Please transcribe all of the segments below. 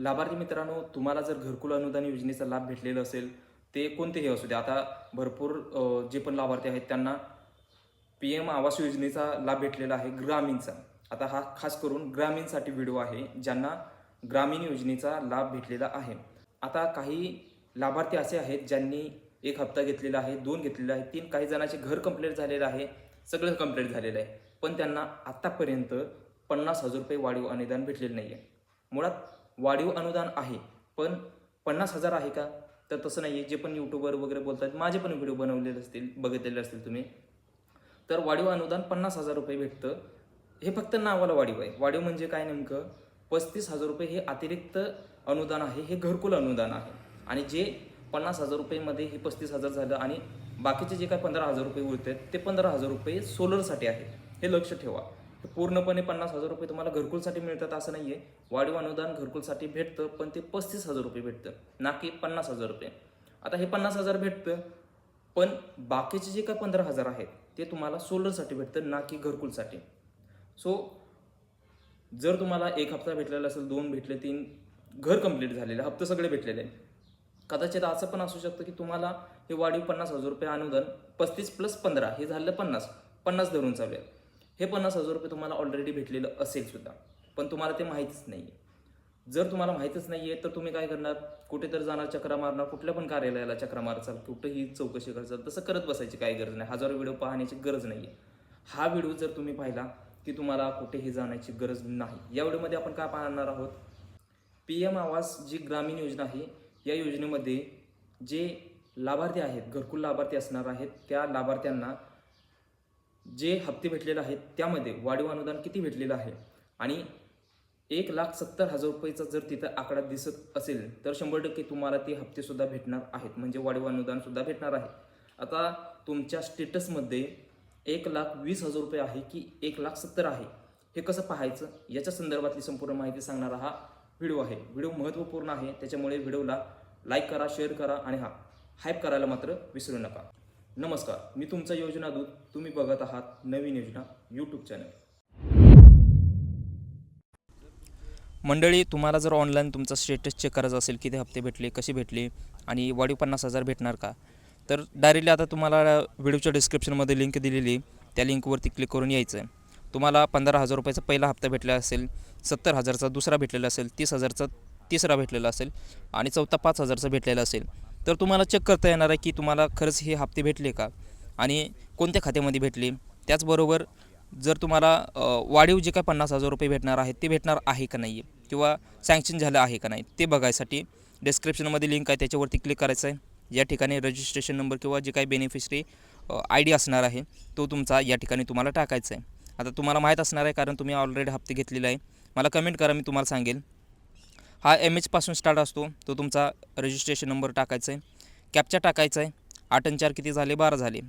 लाभार्थी मित्रांनो, तुम्हाला जर घरकुल अनुदान योजनेचा लाभ भेटलेला असेल, ते कोणतेही असू दे. आता भरपूर जे पण लाभार्थी आहेत त्यांना PM आवास योजनेचा लाभ भेटलेला आहे ग्रामीणचा. आता हा खास करून ग्रामीणसाठी व्हिडिओ आहे, ज्यांना ग्रामीण योजनेचा लाभ भेटलेला आहे. आता काही लाभार्थी असे आहेत ज्यांनी 1 हप्ता घेतलेला आहे, 2 घेतलेला आहे, 3 काही जणांचे घर कंप्लीट झालेलं आहे, सगळं कंप्लीट झालेलं आहे. पण त्यांना आत्तापर्यंत ₹50,000 वाढीव अनुदान भेटलेलं नाही आहे. मुळात वाढीव अनुदान आहे, पण 50,000 आहे का? तर तसं नाही आहे. जे पण यूट्यूबर वगैरे बोलतात, माझे पण व्हिडिओ बनवलेले असतील, बघितलेले असतील तुम्ही, तर वाढीव अनुदान ₹50,000 भेटतं. हे फक्त नावाला वाढीव आहे. वाढीव म्हणजे काय नेमकं? ₹35,000 हे अतिरिक्त अनुदान आहे, हे घरकुल अनुदान आहे. आणि जे ₹50,000 मध्ये हे 35,000 झालं आणि बाकीचे जे काय ₹15,000 उरतात, ते ₹15,000 सोलरसाठी आहेत. हे लक्ष ठेवा. पूर्णपणे ₹50,000 तुम्हाला घरकुलसाठी मिळतात असं नाही आहे. वाढीव अनुदान घरकुलसाठी भेटतं, पण ते ₹35,000 भेटतं, ना की ₹50,000. आता हे 50,000 भेटतं, पण बाकीचे जे काय 15,000 आहेत ते तुम्हाला सोलरसाठी भेटतं, ना की घरकुलसाठी. सो जर तुम्हाला 1 हप्ता भेटलेला असेल, 2 भेटले, 3 घर कंप्लीट झालेले, हप्ते सगळे भेटलेले आहे. कदाचित असं पण असू शकतं की तुम्हाला हे वाढीव ₹50,000 अनुदान 35 + 15 हे झालं 50 धरून चालूया. हे ₹50,000 तुम्हाला ऑलरेडी भेटलेलं असेल सुद्धा, पण तुम्हाला ते माहीतच नाही आहे. जर तुम्हाला माहीतच नाही आहे तर तुम्ही काय करणार? कुठेतरी जाणार, चक्रा मारणार, कुठल्या पण कार्यालयाला चक्रा मारचाल, कुठेही चौकशी करचाल. तसं करत बसायची काही गरज नाही. हजारो व्हिडिओ पाहण्याची गरज नाही आहे. हा व्हिडिओ जर तुम्ही पाहिला की तुम्हाला कुठेही जाण्याची गरज नाही. या व्हिडिओमध्ये आपण काय पाहणार आहोत? PM आवास जी ग्रामीण योजना आहे, या योजनेमध्ये जे लाभार्थी आहेत, घरकुल लाभार्थी असणार आहेत, त्या लाभार्थ्यांना जे हप्ते भेटलेले आहेत त्यामध्ये वाढीव अनुदान किती भेटलेलं आहे आणि ₹1,70,000 जर तिथं आकडा दिसत असेल तर 100% तुम्हाला ते हप्तेसुद्धा भेटणार आहेत, म्हणजे वाढीव अनुदानसुद्धा भेटणार आहे. आता तुमच्या स्टेटसमध्ये ₹1,20,000 आहे की ₹1,70,000 आहे, हे कसं पाहायचं? याच्या संदर्भातली संपूर्ण माहिती सांगणारा हा व्हिडिओ आहे. व्हिडिओ महत्त्वपूर्ण आहे, त्याच्यामुळे व्हिडिओला लाईक करा, शेअर करा आणि हाईप करायला मात्र विसरू नका. नमस्कार, मी तुमचा योजना दूत. तुम्ही बघत आहात नवीन योजना यूट्यूब चॅनल. मंडळी, तुम्हाला जर ऑनलाईन तुमचा स्टेटस चेक करायचा असेल, किती हप्ते भेटले, कसे भेटले आणि वाढीव 50,000 भेटणार का, तर डायरेक्टली आता तुम्हाला व्हिडिओच्या डिस्क्रिप्शनमध्ये लिंक दिलेली, त्या लिंकवरती क्लिक करून यायचं आहे. तुम्हाला ₹15,000 पहिला हप्ता भेटला असेल, 70,000चा दुसरा भेटलेला असेल, 30,000चा तिसरा भेटलेला असेल आणि चौथा 5,000चा भेटलेला असेल, तर तुम्हाला चेक करता येणार आहे की तुम्हाला खरंच हे हप्ते भेटले का आणि कोणत्या खात्यामध्ये भेटले. त्याचबरोबर जर तुम्हाला वाढीव जे काय ₹50,000 भेटणार आहेत ते भेटणार आहे का नाही आहे किंवा सँक्शन झालं आहे का नाही, ते बघायसाठी डिस्क्रिप्शनमध्ये लिंक आहे, त्याच्यावरती क्लिक करायचं आहे. या ठिकाणी रजिस्ट्रेशन नंबर किंवा जे काही बेनिफिशरी ID असणार आहे तो तुमचा या ठिकाणी तुम्हाला टाकायचा आहे. आता तुम्हाला माहीत असणार आहे कारण तुम्ही ऑलरेडी हप्ते घेतलेला आहे. मला कमेंट करा, मी तुम्हाला सांगेल. हा MH पासून स्टार्ट असतो, तो तुमचा रजिस्ट्रेशन नंबर टाकायचा आहे. कॅप्चा टाकायचा आहे. 8 आणि 4 किती झाले? 12 झाले.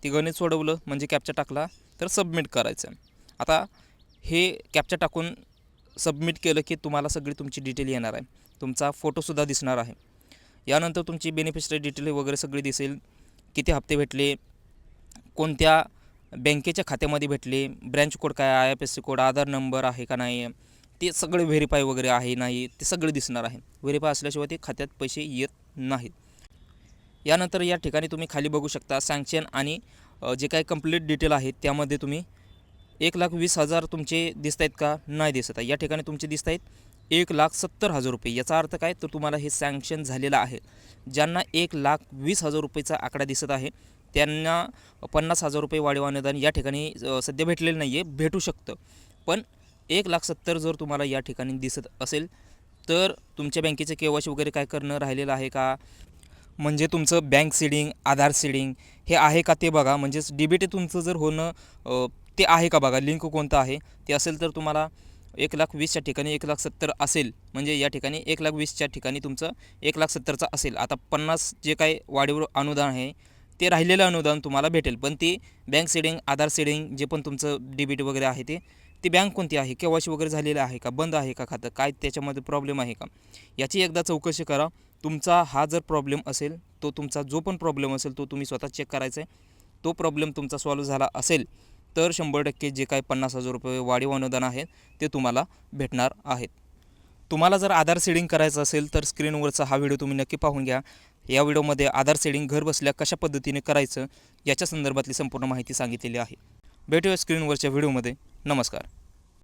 ती गणित सोडवलं म्हणजे कॅप्चा टाकला तर सबमिट करायचं आहे. आता हे कॅप्चा टाकून सबमिट केलं की तुम्हाला सगळी तुमची डिटेल येणार आहे. तुमचा फोटोसुद्धा दिसणार आहे. यानंतर तुमची बेनिफिशरी डिटेल वगैरे सगळी दिसेल. किती हप्ते भेटले, कोणत्या बँकेच्या खात्यामध्ये भेटले, ब्रँच कोड काय, IFSC कोड, आधार नंबर आहे का नाही, ते सगळे व्हेरीफाय वगैरे आहे नाही, ते सगळे दिसणार आहे. व्हेरीफाय असल्याशिवाय ते खात्यात पैसे येत नाहीत. यानंतर या ठिकाणी तुम्ही खाली बघू शकता सँक्शन आणि जे काही कंप्लीट डिटेल आहेत त्यामध्ये तुम्ही 1,20,000 तुमचे दिसत आहेत का? नाही दिसत आहे. या ठिकाणी तुमचे दिसत आहेत ₹1,70,000. याचा अर्थ काय? तर तुम्हाला हे सँक्शन झालेलं आहे. ज्यांना ₹1,20,000चा आकडा दिसत आहे त्यांना ₹50,000 वाढीव अनुदान या ठिकाणी सध्या भेटलेलं नाही आहे, भेटू शकतं. पण 1,70,000 जर तुम्हाला या ठिकाणी दिसत असेल तर तुमच्या बँकेचे KYC वगैरे काय करणं राहिलेलं आहे का, म्हणजे तुमचं बँक सीडिंग, आधार सीडिंग हे आहे का ते बघा. म्हणजेच DBT तुमचं जर होणं ते आहे का बघा. लिंक कोणतं आहे ते असेल तर तुम्हाला 1,20,000च्या ठिकाणी 1,70,000 असेल, म्हणजे या ठिकाणी 1,20,000च्या ठिकाणी तुमचं 1,70,000चा असेल. आता 50 जे काही वाढीव अनुदान आहे ते राहिलेलं अनुदान तुम्हाला भेटेल, पण ते बँक सीडिंग, आधार सीडिंग जे पण तुमचं DBT वगैरे आहे ती बँक कोणती आहे, KYC वगैरे झालेलं आहे का, बंद आहे का खातं, काय त्याच्यामध्ये प्रॉब्लेम आहे का, याची एकदा चौकशी करा. तुमचा हा जर प्रॉब्लेम असेल, तो तुमचा जो पण प्रॉब्लेम असेल तो तुम्ही स्वतः चेक करायचा आहे. तो प्रॉब्लेम तुमचा सॉल्व्ह झाला असेल तर 100% जे काही ₹50,000 वाढीव अनुदान आहे ते तुम्हाला भेटणार आहेत. तुम्हाला जर आधार सेडिंग करायचं असेल तर स्क्रीनवरचा हा व्हिडिओ तुम्ही नक्की पाहून घ्या. या व्हिडिओमध्ये आधार सेडिंग घर बसल्या कशा पद्धतीने करायचं याच्या संदर्भातली संपूर्ण माहिती सांगितलेली आहे. भेटूया स्क्रीनवरच्या व्हिडिओमध्ये. नमस्कार.